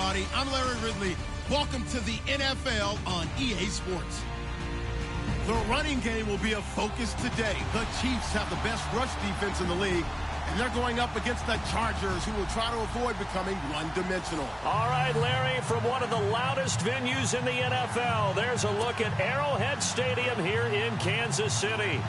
everybody. I'm Larry Ridley. Welcome to the NFL on EA Sports. The running game will be a focus today. The Chiefs have the best rush defense in the league, and they're going up against the Chargers, who will try to avoid becoming one-dimensional. All right, Larry, from one of the loudest venues in the NFL, there's a look at Arrowhead Stadium here in Kansas City.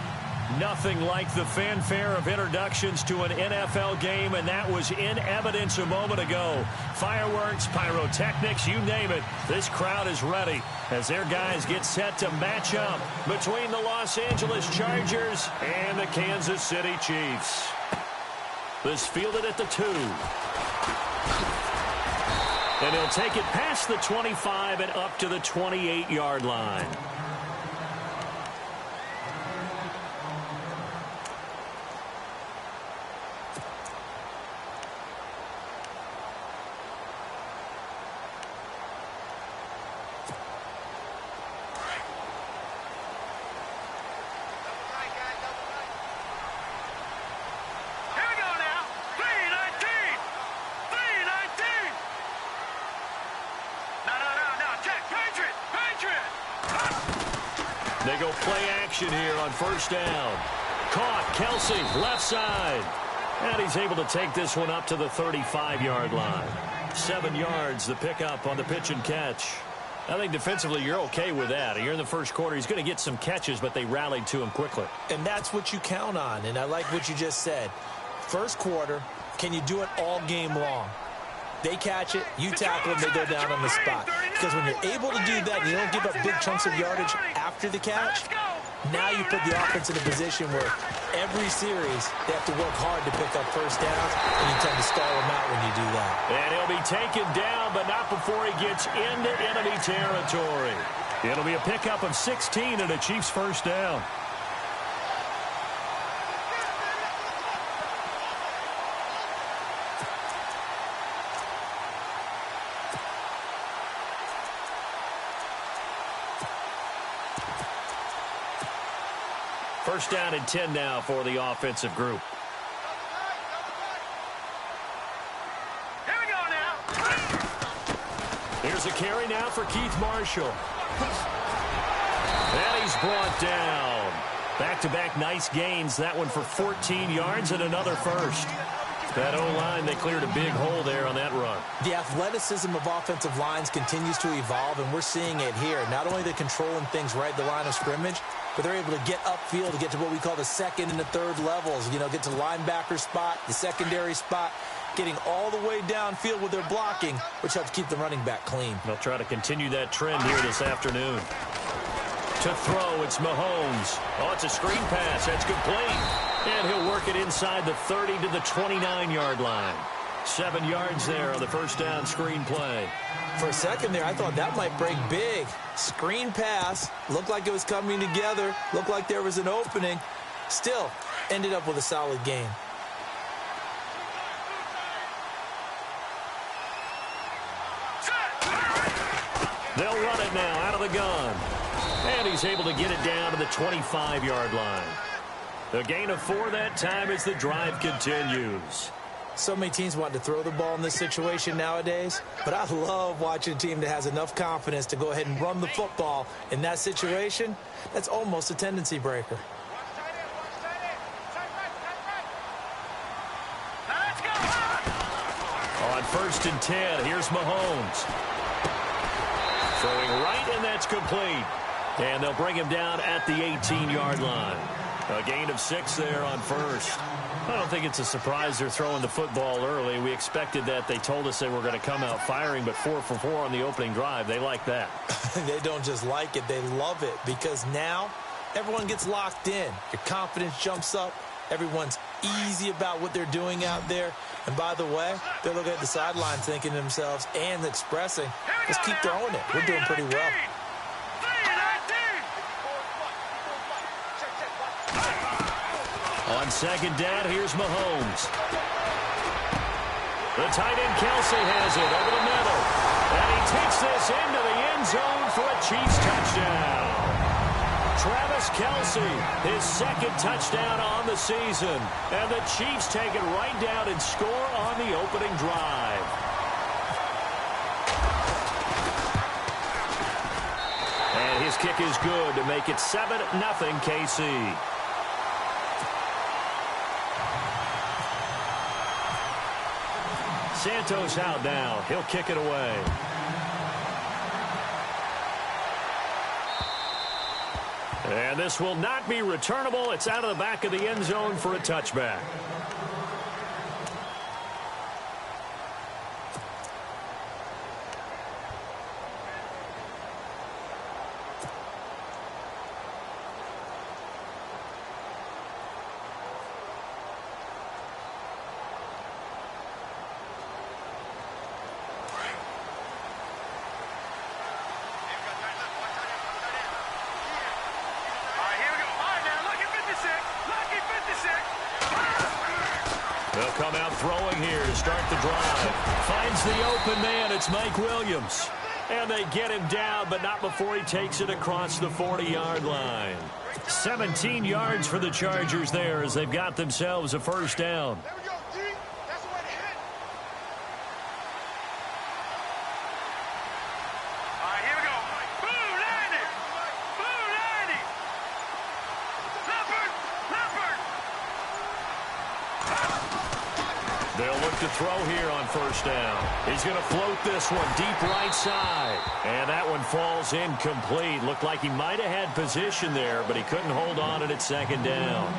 Nothing like the fanfare of introductions to an NFL game, and that was in evidence a moment ago. Fireworks, pyrotechnics, you name it. This crowd is ready as their guys get set to match up between the Los Angeles Chargers and the Kansas City Chiefs. This fielded at the 2. And he'll take it past the 25 and up to the 28-yard line. They go play action here on first down. Caught, Kelsey, left side. And he's able to take this one up to the 35-yard line. 7 yards, the pickup on the pitch and catch. I think defensively you're okay with that. You're in the first quarter. He's going to get some catches, but they rallied to him quickly. And that's what you count on, and I like what you just said. First quarter, can you do it all game long? They catch it, you tackle them, they go down on the spot. Because when you're able to do that and you don't give up big chunks of yardage after the catch, now you put the offense in a position where every series they have to work hard to pick up first downs, and you tend to stall them out when you do that. And he'll be taken down, but not before he gets into enemy territory. It'll be a pickup of 16 and a Chiefs first down. First down and 10 now for the offensive group. Here we go now. Here's a carry now for Keith Marshall. And he's brought down. Back-to-back nice gains. That one for 14 yards and another first. That O-line, they cleared a big hole there on that run. The athleticism of offensive lines continues to evolve, and we're seeing it here. Not only they're controlling things right at the line of scrimmage, but they're able to get upfield to get to what we call the second and the third levels. You know, get to the linebacker spot, the secondary spot, getting all the way downfield with their blocking, which helps keep the running back clean. They'll try to continue that trend here this afternoon. To throw, it's Mahomes. Oh, it's a screen pass. That's complete. And he'll work it inside the 30 to the 29-yard line. 7 yards there on the first down screen play. For a second there, I thought that might break big. Screen pass. Looked like it was coming together. Looked like there was an opening. Still, ended up with a solid game. They'll run it now out of the gun. And he's able to get it down to the 25-yard line. A gain of 4 that time as the drive continues. So many teams want to throw the ball in this situation nowadays, but I love watching a team that has enough confidence to go ahead and run the football in that situation. That's almost a tendency breaker. On first and 10, here's Mahomes. Throwing right, and that's complete. And they'll bring him down at the 18-yard line. A gain of 6 there on first. I don't think it's a surprise they're throwing the football early. We expected that. They told us they were going to come out firing, but 4 for 4 on the opening drive. They like that. They don't just like it. They love it because now everyone gets locked in. Your confidence jumps up. Everyone's easy about what they're doing out there. And by the way, they're looking at the sidelines thinking to themselves and expressing, let's keep throwing it. We're doing pretty well. On second down, here's Mahomes. The tight end Kelsey has it over the middle. And he takes this into the end zone for a Chiefs touchdown. Travis Kelsey, his second touchdown on the season. And the Chiefs take it right down and score on the opening drive. kick is good to make it 7-0 KC. Santos out now. He'll kick it away. And this will not be returnable. It's out of the back of the end zone for a touchback. They'll come out throwing here to start the drive. Finds the open man. It's Mike Williams. And they get him down, but not before he takes it across the 40-yard line. 17 yards for the Chargers there as they've got themselves a first down. There we go, D. That's the way to hit. All right, here we go. Boom, landed. Boom, landed. Leopard, leopard. They'll look to throw here on first down. He's going to float this one deep right side. And that one falls incomplete. Looked like he might have had position there, but he couldn't hold on at second down.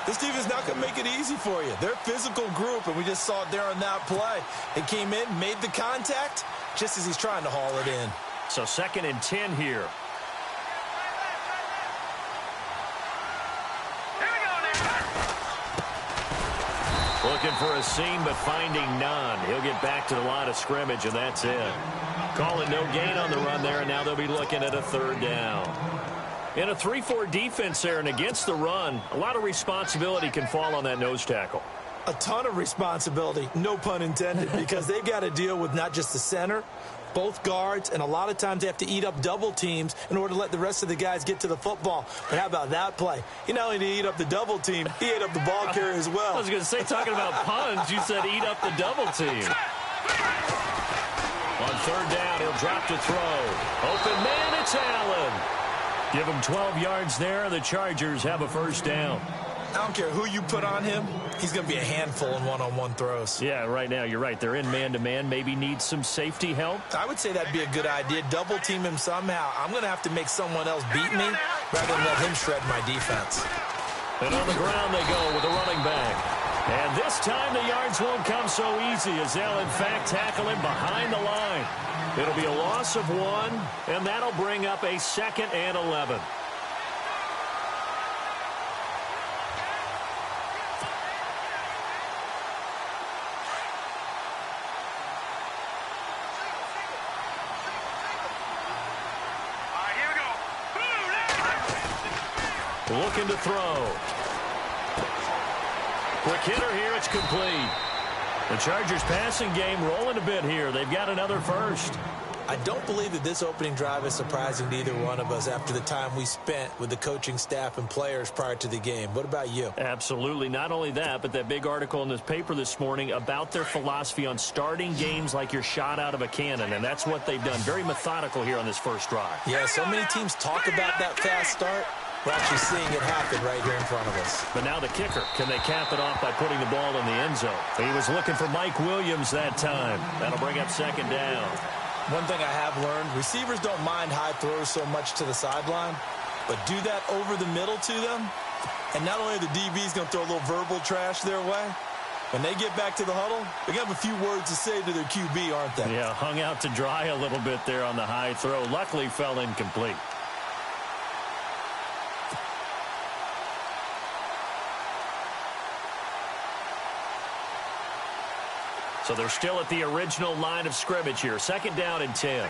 This defense is not going to make it easy for you. They're a physical group, and we just saw it there on that play. They came in, made the contact, just as he's trying to haul it in. So 2nd and 10 here. Looking for a seam, but finding none. He'll get back to the line of scrimmage, and that's it. Calling no gain on the run there, and now they'll be looking at a 3rd down. In a 3-4 defense there, and against the run, a lot of responsibility can fall on that nose tackle. A ton of responsibility, no pun intended, because they've got to deal with not just the center, both guards, and a lot of times they have to eat up double teams in order to let the rest of the guys get to the football. But how about that play? He not only did he eat up the double team, he ate up the ball carrier as well. I was going to say, talking about puns, you said eat up the double team. On 3rd down, he'll drop to throw. Open man, it's Allen. Give him 12 yards there. The Chargers have a first down. I don't care who you put on him. He's going to be a handful in one-on-one throws. Yeah, right now, you're right. They're in man-to-man. Maybe need some safety help. I would say that'd be a good idea. Double team him somehow. I'm going to have to make someone else beat me rather than let him shred my defense. And on the ground they go with a running back. And this time the yards won't come so easy as they'll, in fact, tackle him behind the line. It'll be a loss of 1, and that'll bring up a 2nd and 11. Looking to throw. Quick hitter here. It's complete. The Chargers passing game rolling a bit here. They've got another first. I don't believe that this opening drive is surprising to either one of us after the time we spent with the coaching staff and players prior to the game. What about you? Absolutely. Not only that, but that big article in this paper this morning about their philosophy on starting games like you're shot out of a cannon, and that's what they've done. Very methodical here on this first drive. Yeah, so many teams talk about that fast start. We're actually seeing it happen right here in front of us. But now the kicker. Can they cap it off by putting the ball in the end zone? He was looking for Mike Williams that time. That'll bring up 2nd down. One thing I have learned, receivers don't mind high throws so much to the sideline, but do that over the middle to them, and not only are the DBs going to throw a little verbal trash their way, when they get back to the huddle, they're going to have a few words to say to their QB, aren't they? Yeah, hung out to dry a little bit there on the high throw. Luckily fell incomplete. So they're still at the original line of scrimmage here. 2nd down and 10.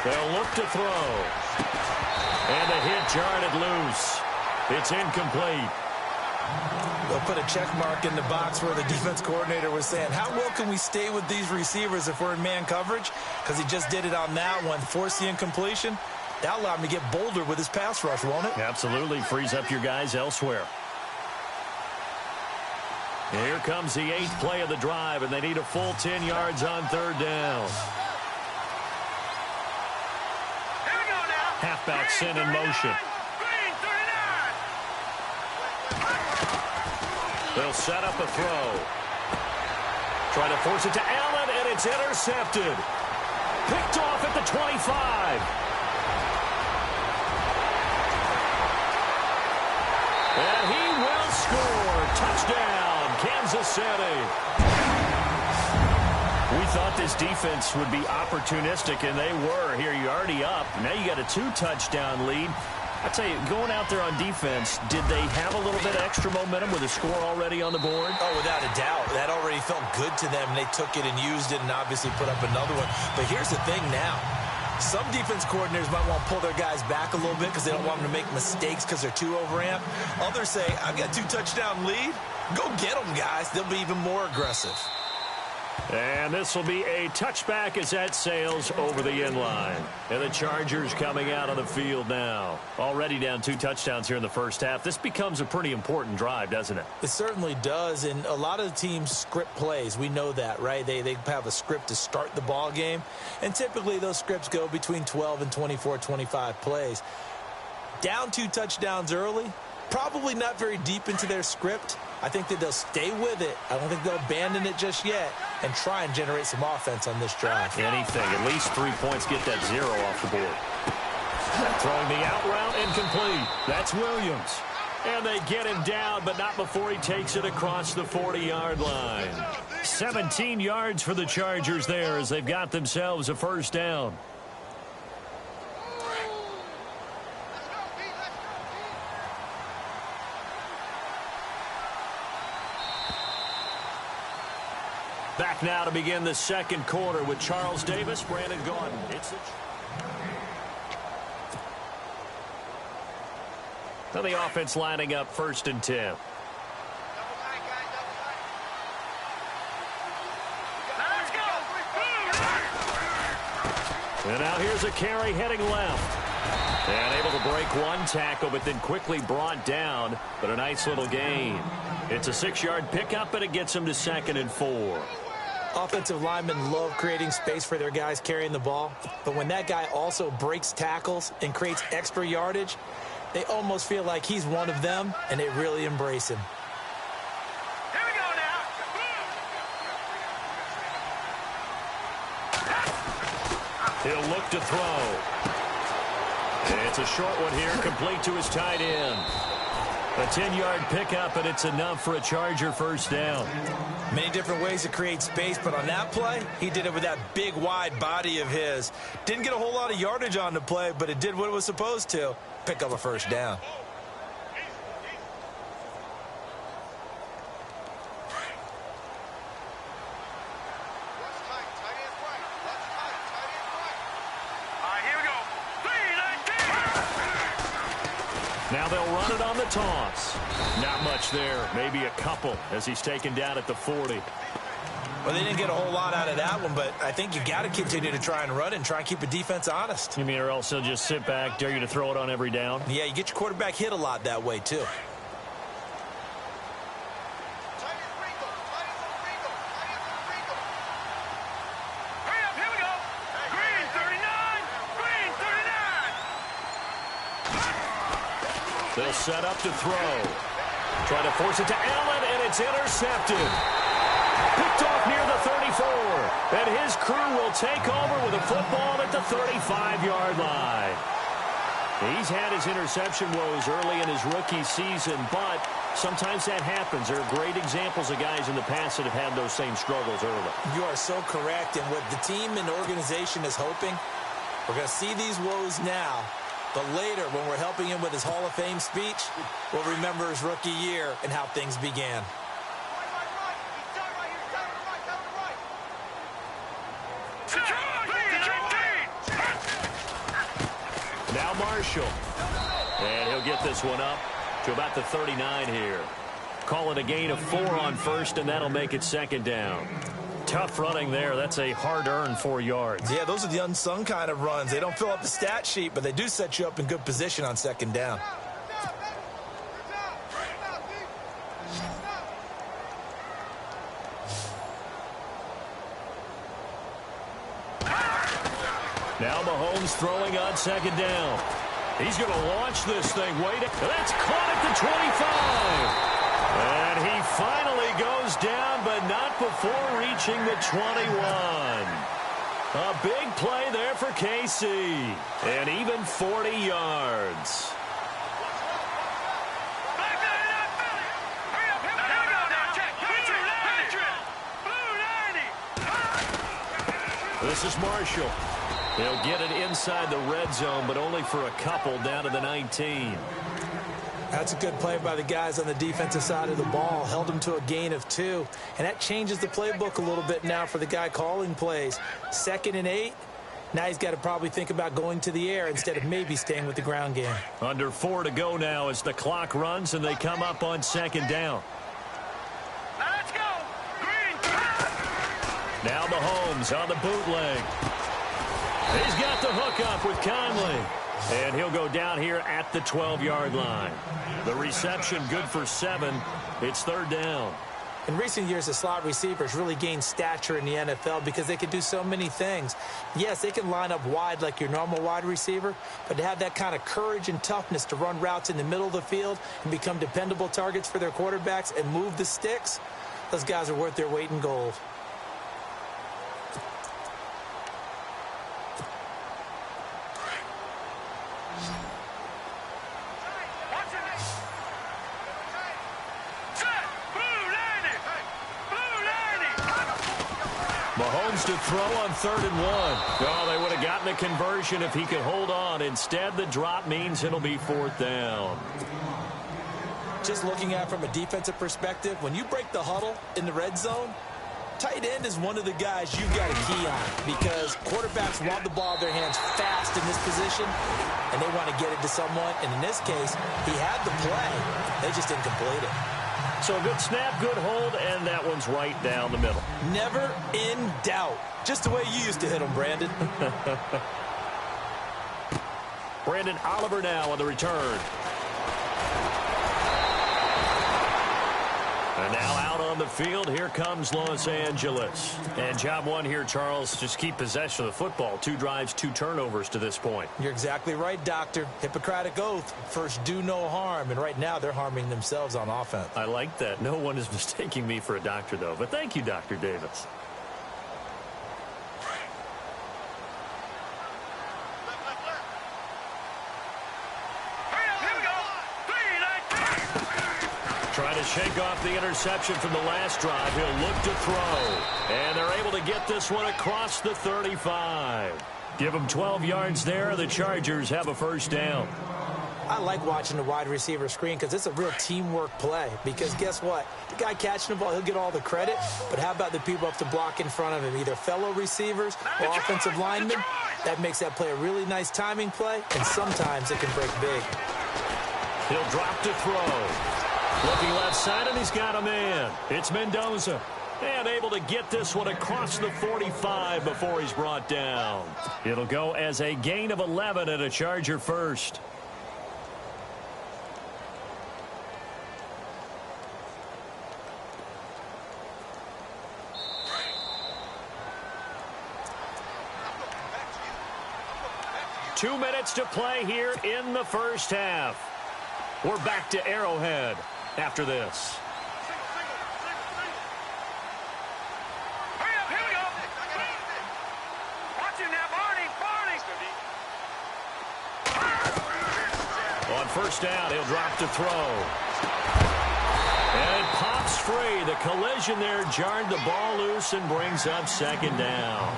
They'll look to throw. And the hit jarred it loose. It's incomplete. They'll put a check mark in the box where the defense coordinator was saying, how well can we stay with these receivers if we're in man coverage? Because he just did it on that one, forced the incompletion. That'll allow him to get bolder with his pass rush, won't it? Absolutely. Frees up your guys elsewhere. And here comes the 8th play of the drive, and they need a full 10 yards on 3rd down. Here we go now. Halfback sent in motion. Green 39. They'll set up a throw. Try to force it to Allen, and it's intercepted. Picked off at the 25. And he will score. Touchdown, Kansas City. We thought this defense would be opportunistic, and they were. Here, you're already up. Now you got a 2-touchdown lead. I tell you, going out there on defense, did they have a little bit of extra momentum with a score already on the board? Oh, without a doubt. That already felt good to them. They took it and used it and obviously put up another one. But here's the thing now. Some defense coordinators might want to pull their guys back a little bit because they don't want them to make mistakes because they're too overamped. Others say, I've got a 2-touchdown lead. Go get them, guys. They'll be even more aggressive. And this will be a touchback as that sails over the end line. And the Chargers coming out on the field now. Already down 2 touchdowns here in the first half. This becomes a pretty important drive, doesn't it? It certainly does. And a lot of the teams script plays. We know that, right? They have a script to start the ball game. And typically those scripts go between 12 and 24, 25 plays. Down 2 touchdowns early. Probably not very deep into their script. I think that they'll stay with it. I don't think they'll abandon it just yet and try and generate some offense on this drive. Anything. At least 3 points. Get that 0 off the board. Throwing the out route incomplete. That's Williams. And they get him down, but not before he takes it across the 40-yard line. 17 yards for the Chargers there as they've got themselves a first down. Back now to begin the second quarter with Charles Davis, Brandon Gordon. Now the offense lining up 1st and 10. And now here's a carry heading left. And able to break one tackle, but then quickly brought down. But a nice little gain. It's a 6-yard pickup, and it gets them to 2nd and 4. Offensive linemen love creating space for their guys carrying the ball. But when that guy also breaks tackles and creates extra yardage, they almost feel like he's one of them, and they really embrace him. Here we go now. He'll look to throw. And it's a short one here, complete to his tight end. A 10-yard pickup, and it's enough for a Charger first down. Many different ways to create space, but on that play, he did it with that big, wide body of his. Didn't get a whole lot of yardage on the play, but it did what it was supposed to. Pick up a first down. Now they'll run it on the toss. Not much there. Maybe a couple as he's taken down at the 40. Well, they didn't get a whole lot out of that one, but I think you got to continue to try and run and try and keep a defense honest. You mean or else they'll just sit back, dare you to throw it on every down? Yeah, you get your quarterback hit a lot that way, too. They'll set up to throw. Try to force it to Allen, and it's intercepted. Picked off near the 34. And his crew will take over with a football at the 35-yard line. He's had his interception woes early in his rookie season, but sometimes that happens. There are great examples of guys in the past that have had those same struggles early. You are so correct, and what the team and organization is hoping, we're going to see these woes now. But later, when we're helping him with his Hall of Fame speech, we'll remember his rookie year and how things began. Now Marshall. And he'll get this one up to about the 39 here. Call it a gain of 4 on first, and that'll make it 2nd down. Tough running there. That's a hard-earned 4 yards. Yeah, those are the unsung kind of runs. They don't fill up the stat sheet, but they do set you up in good position on 2nd down. Now Mahomes throwing on second down. He's going to launch this thing. That's caught at the 25. And he finally goes down, but not before reaching the 21. A big play there for KC. And even 40 yards. This is Marshall. They'll get it inside the red zone, but only for a couple down to the 19. That's a good play by the guys on the defensive side of the ball. Held them to a gain of 2. And that changes the playbook a little bit now for the guy calling plays. 2nd and 8. Now he's got to probably think about going to the air instead of maybe staying with the ground game. Under 4 to go now as the clock runs and they come up on second down. Now let's go. Green. Now Mahomes on the bootleg. He's got the hook up with Conley. And he'll go down here at the 12-yard line. The reception good for 7. It's 3rd down. In recent years, the slot receivers really gained stature in the NFL because they can do so many things. Yes, they can line up wide like your normal wide receiver, but to have that kind of courage and toughness to run routes in the middle of the field and become dependable targets for their quarterbacks and move the sticks, those guys are worth their weight in gold. Mahomes to throw on 3rd and 1. Oh, they would have gotten a conversion if he could hold on. Instead, the drop means it'll be 4th down. Just looking at it from a defensive perspective, when you break the huddle in the red zone, tight end is one of the guys you've got to key on because quarterbacks want the ball in their hands fast in this position, and they want to get it to someone. And in this case, he had the play. They just didn't complete it. So a good snap, good hold, and that one's right down the middle. Never in doubt. Just the way you used to hit them, Brandon. Brandon Oliver now on the return. And now out on the field, here comes Los Angeles. And job one here, Charles, just keep possession of the football. 2 drives, 2 turnovers to this point. You're exactly right, Doctor. Hippocratic oath. First, do no harm. And right now, they're harming themselves on offense. I like that. No one is mistaking me for a doctor, though. But thank you, Dr. Davis. Trying to shake off the interception from the last drive. He'll look to throw. And they're able to get this one across the 35. Give them 12 yards there. The Chargers have a 1st down. I like watching the wide receiver screen because it's a real teamwork play. Because guess what? The guy catching the ball, he'll get all the credit. But how about the people up to block in front of him? Either fellow receivers or offensive linemen. That makes that play a really nice timing play. And sometimes it can break big. He'll drop to throw. Looking left side, and he's got a man. It's Mendoza. And able to get this one across the 45 before he's brought down. It'll go as a gain of 11 and a Charger 1st. Two minutes to play here in the 1st half. We're back to Arrowhead after this. Hurry up, here we go. Watch him now, Barney. On 1st down, he'll drop to throw. And it pops free. The collision there jarred the ball loose and brings up 2nd down.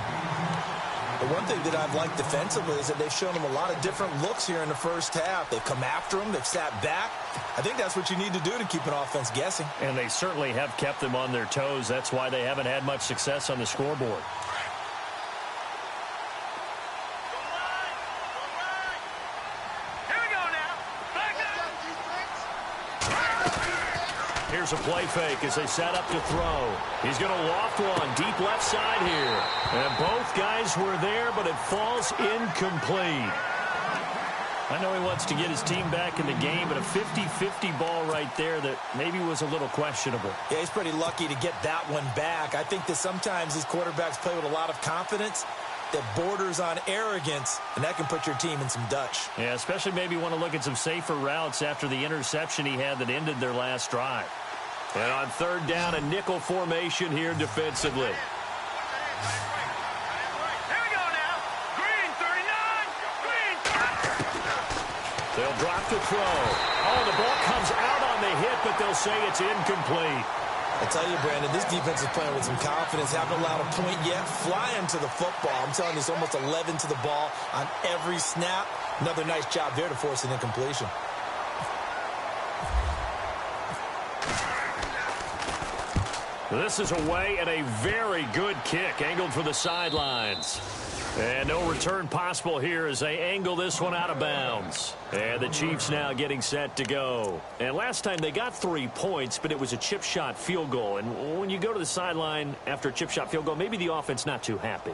The one thing that I've liked defensively is that they've shown them a lot of different looks here in the 1st half. They've come after them. They've sat back. I think that's what you need to do to keep an offense guessing. And they certainly have kept them on their toes. That's why they haven't had much success on the scoreboard. Here we go now. Here's a play fake as they set up to throw. He's going to loft one deep left side here. And both guys were there, but it falls incomplete. I know he wants to get his team back in the game, but a 50-50 ball right there that maybe was a little questionable. Yeah, he's pretty lucky to get that one back. I think that sometimes these quarterbacks play with a lot of confidence, that borders on arrogance, and that can put your team in some Dutch. Yeah, especially maybe want to look at some safer routes after the interception he had that ended their last drive. And on third down, a nickel formation here defensively. They'll drop to throw. Oh, the ball comes out on the hit, but they'll say it's incomplete. I tell you, Brandon, this defense is playing with some confidence. Haven't allowed a point yet. Flying to the football. I'm telling you, it's almost 11 to the ball on every snap. Another nice job there to force an incompletion. This is away and a very good kick, angled for the sidelines. And no return possible here as they angle this one out of bounds. And the Chiefs now getting set to go. And last time they got 3 points, but it was a chip shot field goal. And when you go to the sideline after a chip shot field goal, maybe the offense not too happy.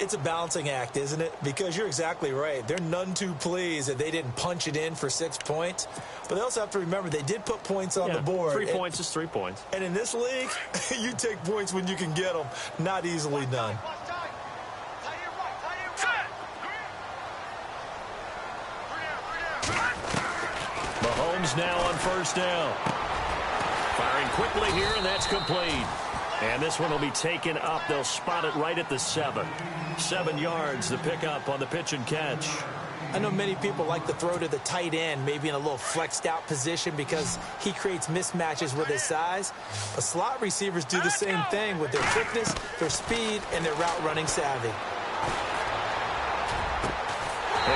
It's a balancing act, isn't it? Because you're exactly right. They're none too pleased that they didn't punch it in for 6 points. But they also have to remember they did put points on the board. 3 points is 3 points. And in this league, you take points when you can get them. Not easily done. Mahomes now on first down. Firing quickly here, and that's complete. And this one will be taken up. They'll spot it right at the 7. 7 yards, the pickup on the pitch and catch. I know many people like to throw to the tight end, maybe in a little flexed out position because he creates mismatches with his size. But slot receivers do the same thing with their quickness, their speed, and their route running savvy.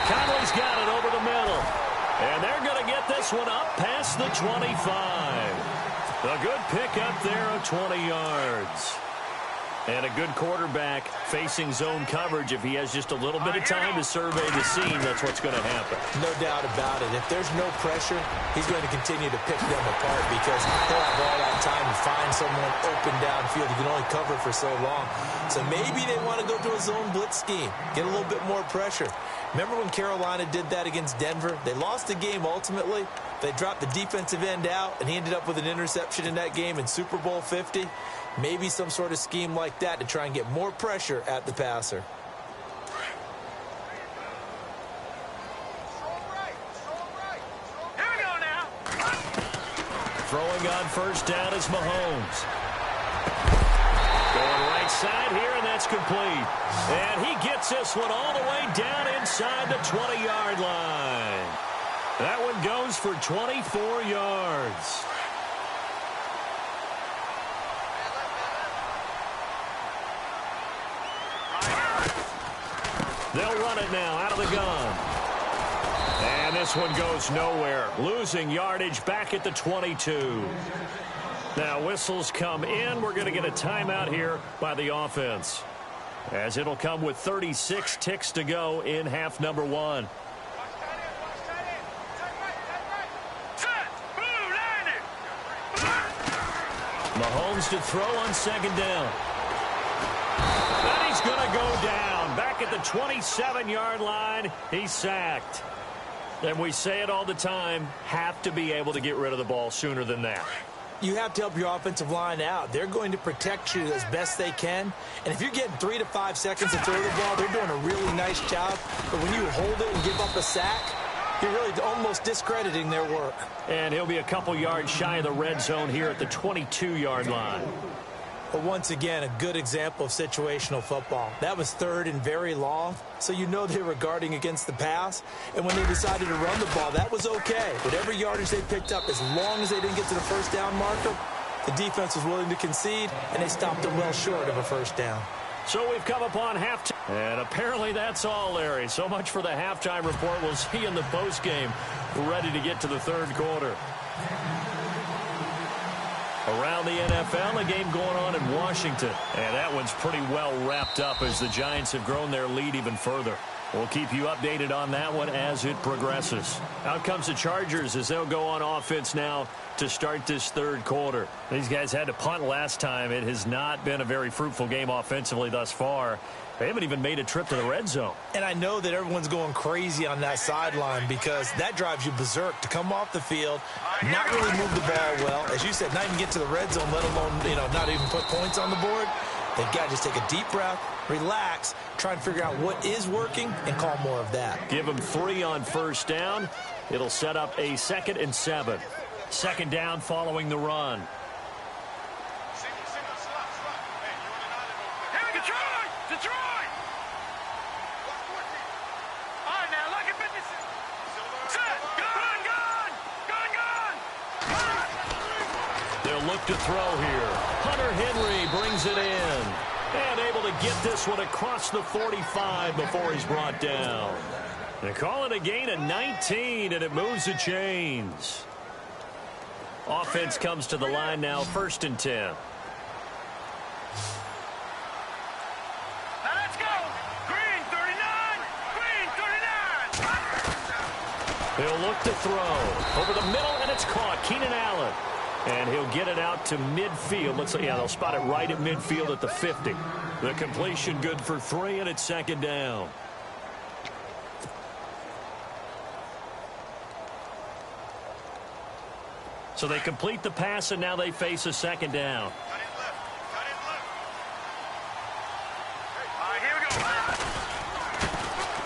Conley's got it over the middle. And they're going to get this one up past the 25. A good pickup there of 20 yards. And a good quarterback facing zone coverage. If he has just a little bit of time to survey the scene, that's what's going to happen. No doubt about it. If there's no pressure, he's going to continue to pick them apart because he'll have all that time to find someone open downfield. He can only cover for so long. So maybe they want to go to a zone blitz scheme, get a little bit more pressure. Remember when Carolina did that against Denver? They lost the game ultimately. They dropped the defensive end out, and he ended up with an interception in that game in Super Bowl 50. Maybe some sort of scheme like that to try and get more pressure at the passer. Here we go now. Throwing on first down is Mahomes. Going right side here, and that's complete. And he gets this one all the way down inside the 20-yard line. That one goes for 24 yards. They'll run it now out of the gun. And this one goes nowhere. Losing yardage back at the 22. Now whistles come in. We're going to get a timeout here by the offense, as it'll come with 36 ticks to go in half number 1. Mahomes to throw on second down. And he's going to go down. Back at the 27-yard line, he's sacked. And we say it all the time, have to be able to get rid of the ball sooner than that. You have to help your offensive line out. They're going to protect you as best they can. And if you're getting 3 to 5 seconds to throw the ball, they're doing a really nice job. But when you hold it and give up a sack, you're really almost discrediting their work. And he'll be a couple yards shy of the red zone here at the 22-yard line. But once again, a good example of situational football. That was third and very long, so you know they were guarding against the pass. And when they decided to run the ball, that was okay. Whatever yardage they picked up, as long as they didn't get to the first down marker, the defense was willing to concede, and they stopped them well short of a first down. So we've come upon halftime. And apparently that's all, Larry. So much for the halftime report. We'll see you in the postgame. We're ready to get to the third quarter. Around the NFL, a game going on in Washington. And that one's pretty well wrapped up as the Giants have grown their lead even further. We'll keep you updated on that one as it progresses. Out comes the Chargers as they'll go on offense now to start this third quarter. These guys had to punt last time. It has not been a very fruitful game offensively thus far. They haven't even made a trip to the red zone. And I know that everyone's going crazy on that sideline because that drives you berserk to come off the field, not really move the ball well. As you said, not even get to the red zone, let alone, not even put points on the board. They've got to just take a deep breath, relax, try and figure out what is working, and call more of that. Give him 3 on first down. It'll set up a 2nd and 7. 2nd down following the run. Detroit! All right, now, look at this. Set, gun! They'll look to throw here. Hunter Henry brings it in. And able to get this one across the 45 before he's brought down. They call it a gain of 19, and it moves the chains. Offense comes to the line now, 1st and 10. He'll look to throw. Over the middle, and it's caught. Keenan Allen. And he'll get it out to midfield. Looks like, yeah, they'll spot it right at midfield at the 50. The completion good for 3, and it's 2nd down. So they complete the pass, and now they face a 2nd down.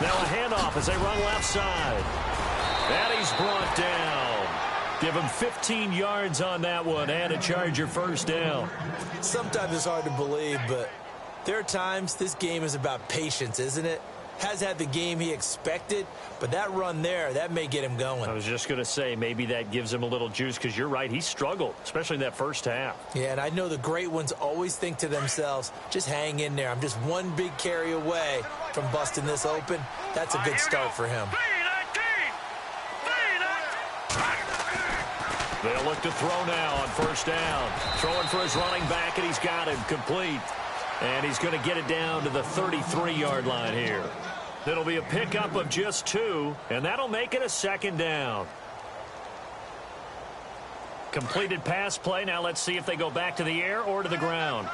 Now a handoff as they run left side. And he's brought down. Give him 15 yards on that one and a Charger 1st down. Sometimes it's hard to believe, but there are times this game is about patience, isn't it? Has had the game he expected, but that run there, that may get him going. I was just going to say, maybe that gives him a little juice, because you're right, he struggled, especially in that first half. Yeah, and I know the great ones always think to themselves, just hang in there. I'm just one big carry away from busting this open. That's a good start for him. They'll look to throw now on 1st down. Throwing for his running back, and he's got him complete. And he's going to get it down to the 33-yard line here. It'll be a pickup of just 2, and that'll make it a 2nd down. Completed pass play. Now let's see if they go back to the air or to the ground.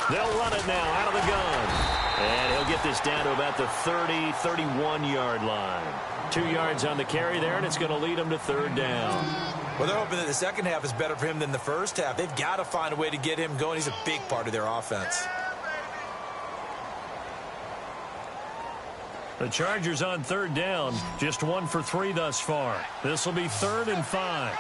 They'll run it now out of the gun. And he'll get this down to about the 30, 31-yard line. 2 yards on the carry there, and it's going to lead him to 3rd down. Well, they're hoping that the second half is better for him than the first half. They've got to find a way to get him going. He's a big part of their offense. The Chargers on 3rd down, just 1 for 3 thus far. This will be 3rd and 5.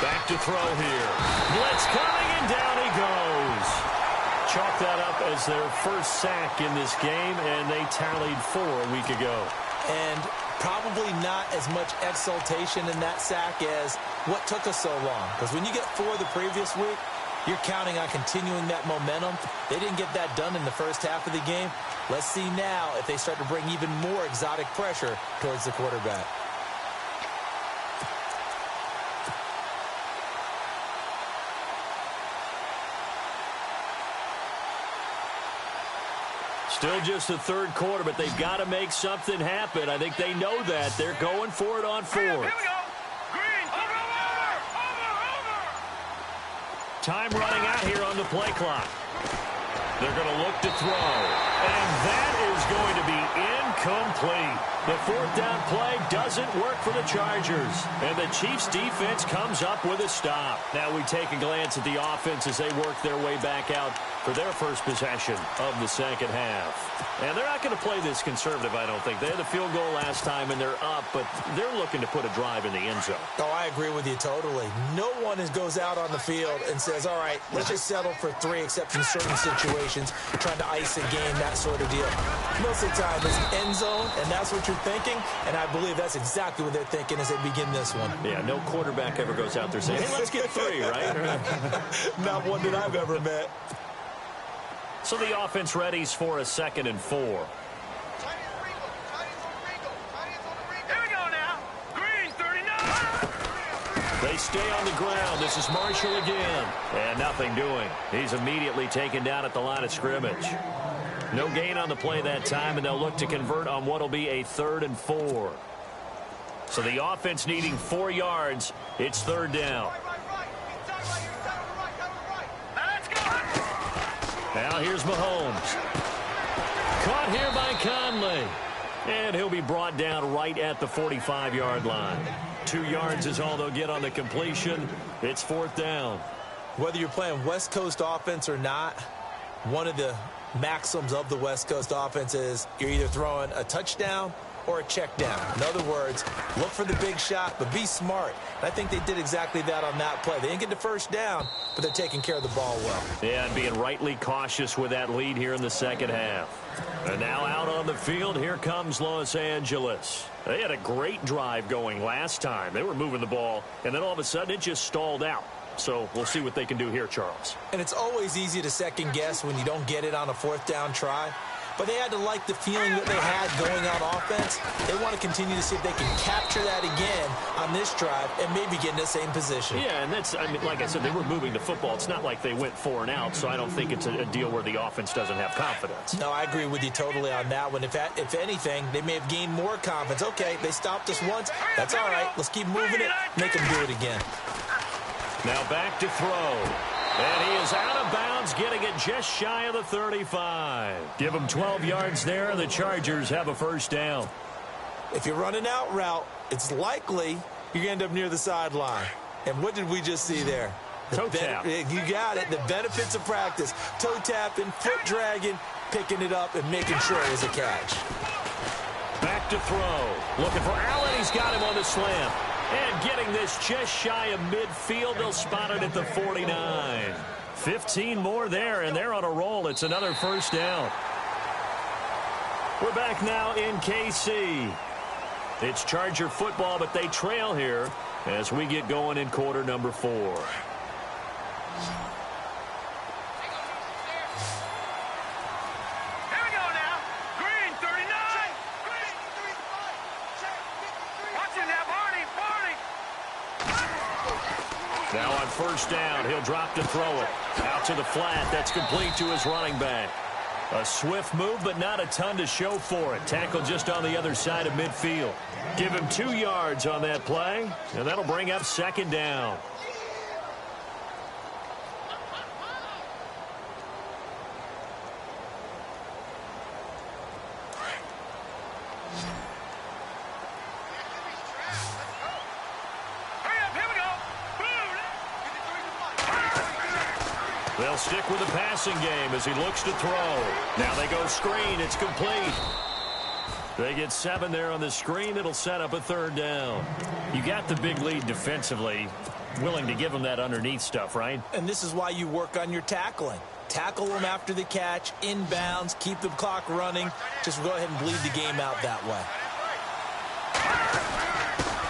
Back to throw here. Blitz coming, and down he goes. Chalk that up as their first sack in this game, and they tallied 4 a week ago. And probably not as much exultation in that sack as what took us so long. Because when you get 4 the previous week, you're counting on continuing that momentum. They didn't get that done in the first half of the game. Let's see now if they start to bring even more exotic pressure towards the quarterback. Still just the 3rd quarter, but they've got to make something happen. I think they know that. They're going for it on 4th. Here we go. Green, over. Time running out here on the play clock. They're going to look to throw. And that is going to be incomplete. The 4th down play doesn't work for the Chargers. And the Chiefs defense comes up with a stop. Now we take a glance at the offense as they work their way back out for their first possession of the second half. And they're not going to play this conservative, I don't think. They had the field goal last time, and they're up, but they're looking to put a drive in the end zone. Oh, I agree with you totally. No one goes out on the field and says, all right, let's just settle for 3 except in certain situations, trying to ice a game, that sort of deal. Most of the time, it's end zone, and that's what you're thinking, and I believe that's exactly what they're thinking as they begin this one. Yeah, no quarterback ever goes out there saying, hey, let's get 3, right? Not one that I've ever met. So the offense readies for a 2nd and 4. Here we go now. Green, 39. They stay on the ground. This is Marshall again. And nothing doing. He's immediately taken down at the line of scrimmage. No gain on the play that time, and they'll look to convert on what will be a 3rd and 4. So the offense needing 4 yards. It's 3rd down. Now here's Mahomes. Caught here by Conley. And he'll be brought down right at the 45-yard line. 2 yards is all they'll get on the completion. It's 4th down. Whether you're playing West Coast offense or not, one of the maxims of the West Coast offense is you're either throwing a touchdown or a check down. In other words, look for the big shot, but be smart. And I think they did exactly that on that play. They didn't get the first down, but they're taking care of the ball well. Yeah, and being rightly cautious with that lead here in the second half. And now out on the field, here comes Los Angeles. They had a great drive going last time. They were moving the ball, and then all of a sudden it just stalled out. So we'll see what they can do here, Charles. And it's always easy to second guess when you don't get it on a 4th down try. But they had to like the feeling that they had going on offense. They want to continue to see if they can capture that again on this drive and maybe get in the same position. Yeah, and that's, I mean, like I said, they were moving the football. It's not like they went 4 and out, so I don't think it's a deal where the offense doesn't have confidence. No, I agree with you totally on that one. If anything, they may have gained more confidence. Okay, they stopped us once. That's all right. Let's keep moving it. Make them do it again. Now back to throw. And he is out of bounds, getting it just shy of the 35. Give him 12 yards there. The Chargers have a 1st down. If you're running out route, it's likely you're going to end up near the sideline. And what did we just see there? Toe tap. You got it. The benefits of practice. Toe tapping, foot dragging, picking it up, and making sure it was a catch. Back to throw. Looking for Allen. He's got him on the slam. And getting this just shy of midfield. They'll spot it at the 49. 15 more there, and they're on a roll. It's another 1st down. We're back now in KC. It's Charger football, but they trail here as we get going in quarter number 4. Now on 1st down, he'll drop to throw it. Out to the flat. That's complete to his running back. A swift move, but not a ton to show for it. Tackle just on the other side of midfield. Give him 2 yards on that play, and that'll bring up 2nd down. They'll stick with the passing game as he looks to throw. Now they go screen. It's complete. They get 7 there on the screen. It'll set up a 3rd down. You got the big lead defensively. Willing to give them that underneath stuff, right? And this is why you work on your tackling. Tackle them after the catch, inbounds, keep the clock running. Just go ahead and bleed the game out that way.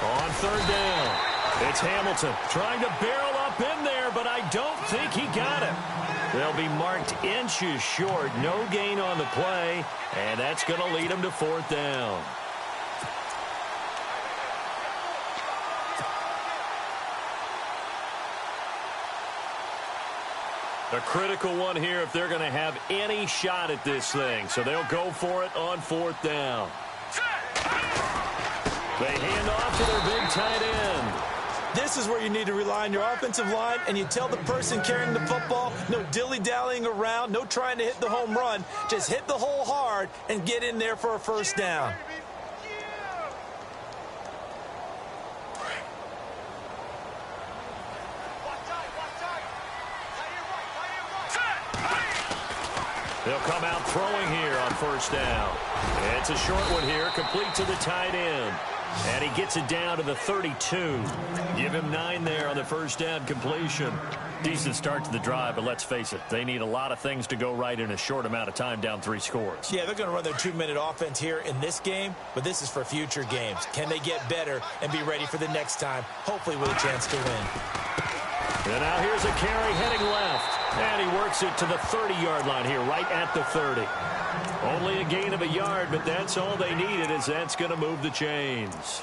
On 3rd down. It's Hamilton trying to barrel up in there, but I don't think he got it. They'll be marked inches short. No gain on the play, and that's going to lead them to 4th down. A critical one here if they're going to have any shot at this thing. So they'll go for it on 4th down. They hand off to their big tight end. This is where you need to rely on your offensive line, and you tell the person carrying the football, no dilly-dallying around, no trying to hit the home run. Just hit the hole hard and get in there for a 1st down. They'll come out throwing here on 1st down. It's a short one here, complete to the tight end. And he gets it down to the 32. Give him 9 there on the 1st down completion. Decent start to the drive, but let's face it, they need a lot of things to go right in a short amount of time, down 3 scores. Yeah, they're going to run their 2-minute offense here in this game, but this is for future games. Can they get better and be ready for the next time, hopefully with a chance to win? And now here's a carry heading left. And he works it to the 30-yard line here, right at the 30. Only a gain of a yard, but that's all they needed, as that's going to move the chains.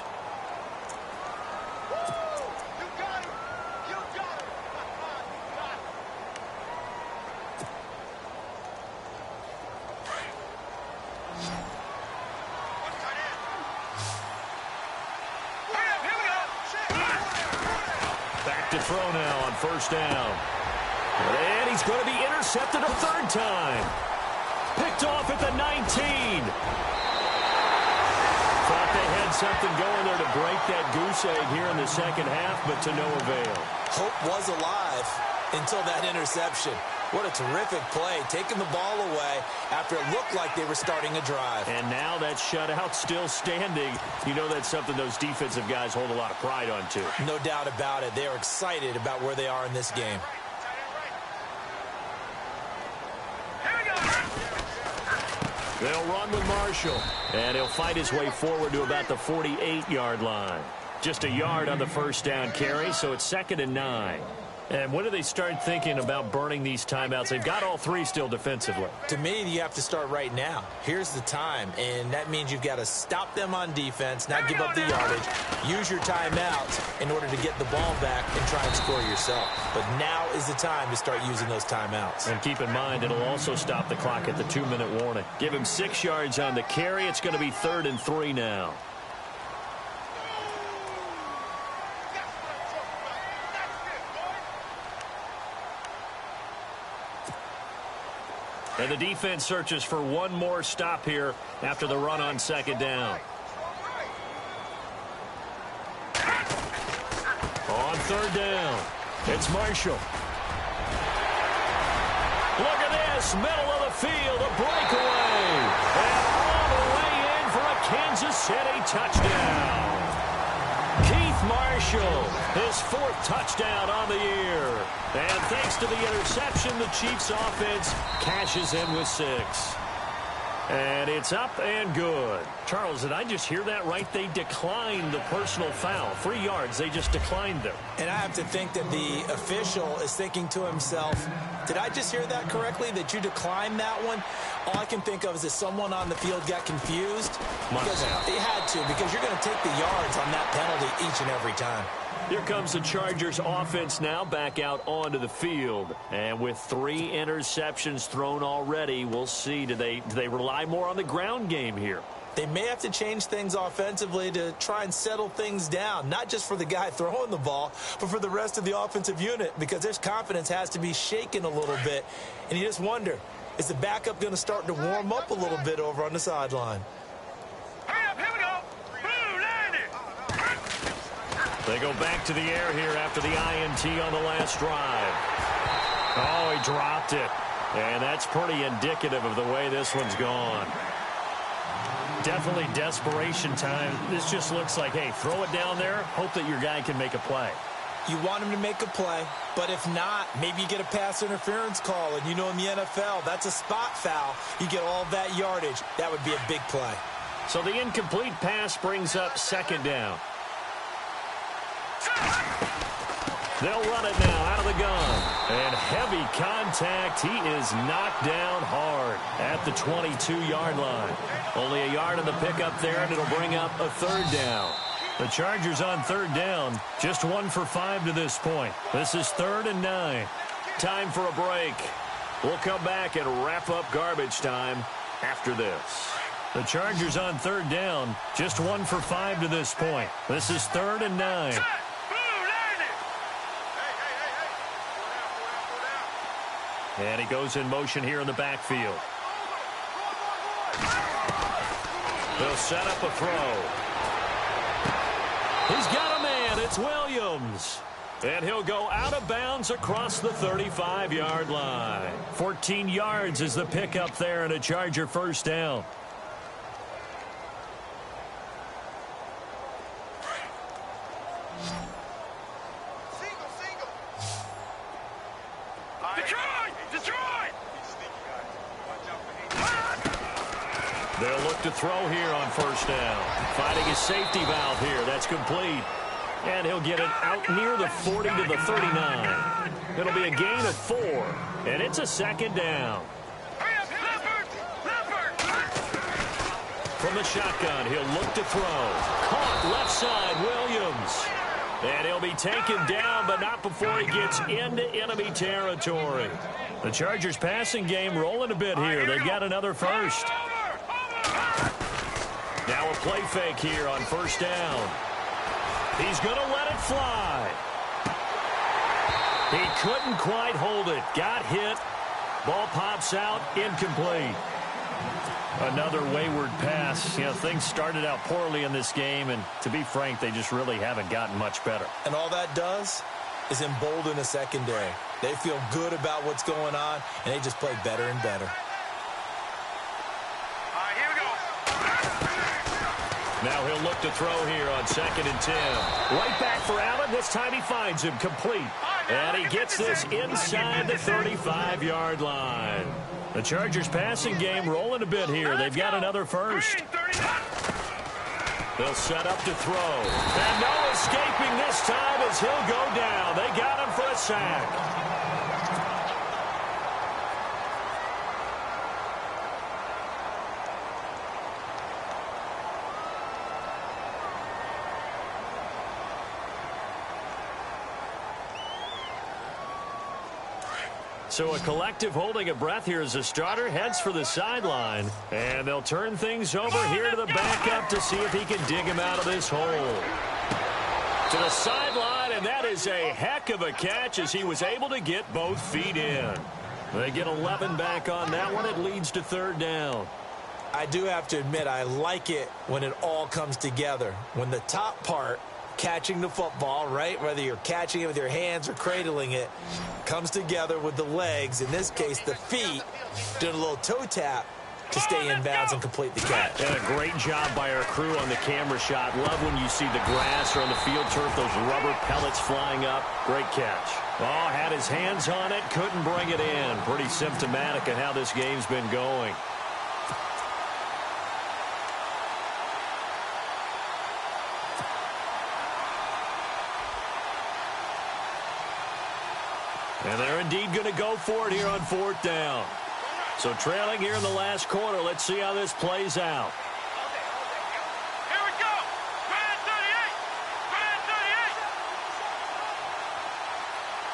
Back to throw now on 1st down. And he's going to be intercepted a third time. Picked off at the 19. Thought they had something going there to break that goose egg here in the second half, but to no avail. Hope was alive until that interception. What a terrific play, taking the ball away after it looked like they were starting a drive. And now that shutout still standing. You know that's something those defensive guys hold a lot of pride on, too. No doubt about it. They are excited about where they are in this game. They'll run with Marshall, and he'll fight his way forward to about the 48-yard line. Just a yard on the first down carry, so it's 2nd and 9. And when do they start thinking about burning these timeouts? They've got all three still defensively. To me, you have to start right now. Here's the time, and that means you've got to stop them on defense, not give up the yardage, use your timeouts in order to get the ball back and try and score yourself. But now is the time to start using those timeouts. And keep in mind, it'll also stop the clock at the 2-minute warning. Give him 6 yards on the carry. It's going to be 3rd and 3 now. And the defense searches for one more stop here after the run on 2nd down. On 3rd down, it's Marshall. Look at this, middle of the field, a breakaway. And all the way in for a Kansas City touchdown. Marshall, his 4th touchdown on the year. And thanks to the interception, the Chiefs offense cashes in with 6. And it's up and good. Charles, did I just hear that right? They declined the personal foul. 3 yards, they just declined them. And I have to think that the official is thinking to himself, did I just hear that correctly, that you declined that one? All I can think of is that someone on the field got confused. Because they had to, because you're going to take the yards on that penalty each and every time. Here comes the Chargers offense now back out onto the field. And with 3 interceptions thrown already, we'll see. Do they rely more on the ground game here? They may have to change things offensively to try and settle things down, not just for the guy throwing the ball, but for the rest of the offensive unit, because their confidence has to be shaken a little bit. And you just wonder, is the backup going to start to warm up a little bit over on the sideline? They go back to the air here after the INT on the last drive. Oh, he dropped it. And that's pretty indicative of the way this one's gone. Definitely desperation time. This just looks like, hey, throw it down there, hope that your guy can make a play. You want him to make a play, but if not, maybe you get a pass interference call. And you know in the NFL, that's a spot foul. You get all that yardage. That would be a big play. So the incomplete pass brings up 2nd down. They'll run it now out of the gun. And heavy contact. He is knocked down hard at the 22-yard line. Only a yard on the pickup there, and it'll bring up a 3rd down. The Chargers on 3rd down, just 1 for 5 to this point. This is 3rd and 9. Time for a break. We'll come back and wrap up garbage time after this. The Chargers on 3rd down, just 1 for 5 to this point. This is 3rd and 9. And he goes in motion here in the backfield. They'll set up a throw. He's got a man. It's Williams. And he'll go out of bounds across the 35-yard line. 14 yards is the pickup there and a Charger 1st down. They'll look to throw here on 1st down. Finding his safety valve here. That's complete. And he'll get it out near the 40 to the 39. It'll be a gain of 4. And it's a 2nd down. From the shotgun, he'll look to throw. Caught left side, Williams. And he'll be taken down, but not before he gets into enemy territory. The Chargers passing game rolling a bit here. They've got another 1st. Now a play fake here on 1st down. He's going to let it fly. He couldn't quite hold it. Got hit. Ball pops out. Incomplete. Another wayward pass. You know, things started out poorly in this game, and to be frank, they just really haven't gotten much better. And all that does is embolden a secondary. They feel good about what's going on, and they just play better and better. All right, here we go. Now he'll look to throw here on 2nd and 10. Right back for Allen. This time he finds him complete. And he gets this inside the 35-yard line. The Chargers passing game rolling a bit here. They've got another first. They'll set up to throw. And no escaping this time as he'll go down. They got him for a sack. So a collective holding of breath here as the starter heads for the sideline. And they'll turn things over here to the backup to see if he can dig him out of this hole. To the sideline, and that is a heck of a catch as he was able to get both feet in. They get 11 back on that one. It leads to 3rd down. I do have to admit, I like it when it all comes together. When the top part, catching the football, right, whether you're catching it with your hands or cradling it, comes together with the legs, in this case the feet, doing a little toe tap to stay in bounds and complete the catch. And a great job by our crew on the camera shot. Love when you see the grass or on the field turf, those rubber pellets flying up. Great catch. Oh, had his hands on it, couldn't bring it in. Pretty symptomatic of how this game's been going. And they're indeed going to go for it here on 4th down. So trailing here in the last quarter. Let's see how this plays out. Here we go. Grand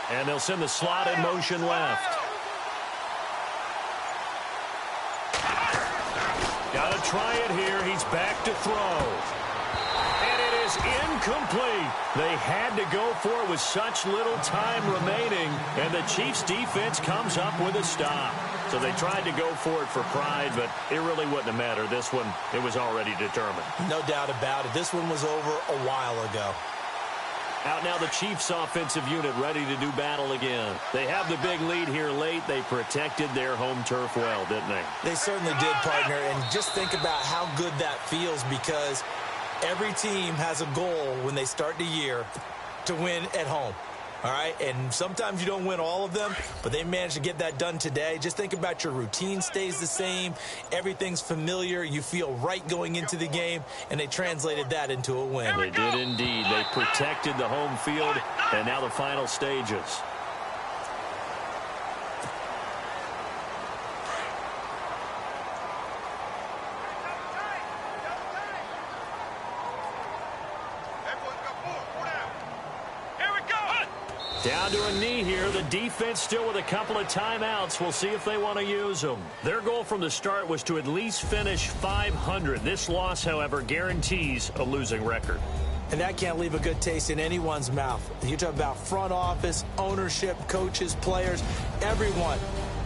38. And they'll send the slot in motion left. Got to try it here. He's back to throw. And it is incomplete. They had to go for it with such little time remaining, and the Chiefs' defense comes up with a stop. So they tried to go for it for pride, but it really wouldn't have mattered. This one, it was already determined. No doubt about it. This one was over a while ago. Out now the Chiefs' offensive unit ready to do battle again. They have the big lead here late. They protected their home turf well, didn't they? They certainly did, partner, and just think about how good that feels, because every team has a goal when they start the year to win at home. All right, and sometimes you don't win all of them, but they managed to get that done today. Just think about your routine stays the same. Everything's familiar. You feel right going into the game, and they translated that into a win. They did indeed. They protected the home field, and now the final stages. Down to a knee here. The defense still with a couple of timeouts. We'll see if they want to use them. Their goal from the start was to at least finish 500. This loss, however, guarantees a losing record. And that can't leave a good taste in anyone's mouth. You talk about front office, ownership, coaches, players, everyone.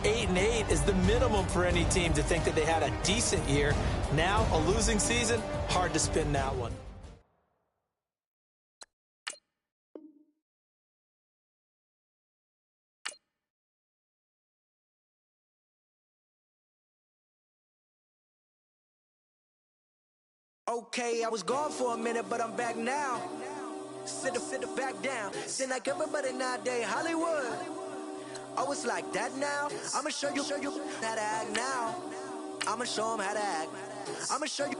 8-8 is the minimum for any team to think that they had a decent year. Now, a losing season, hard to spin that one. Okay, I was gone for a minute, but I'm back now. Sit back down. Sit like everybody nowadays, Hollywood. Oh, it's like that now. I'ma show you how to act now. I'ma show them how to act. I'ma show you.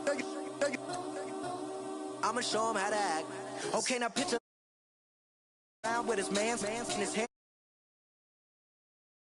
I'ma show them how to act. Okay, now picture around with his man's in his hand.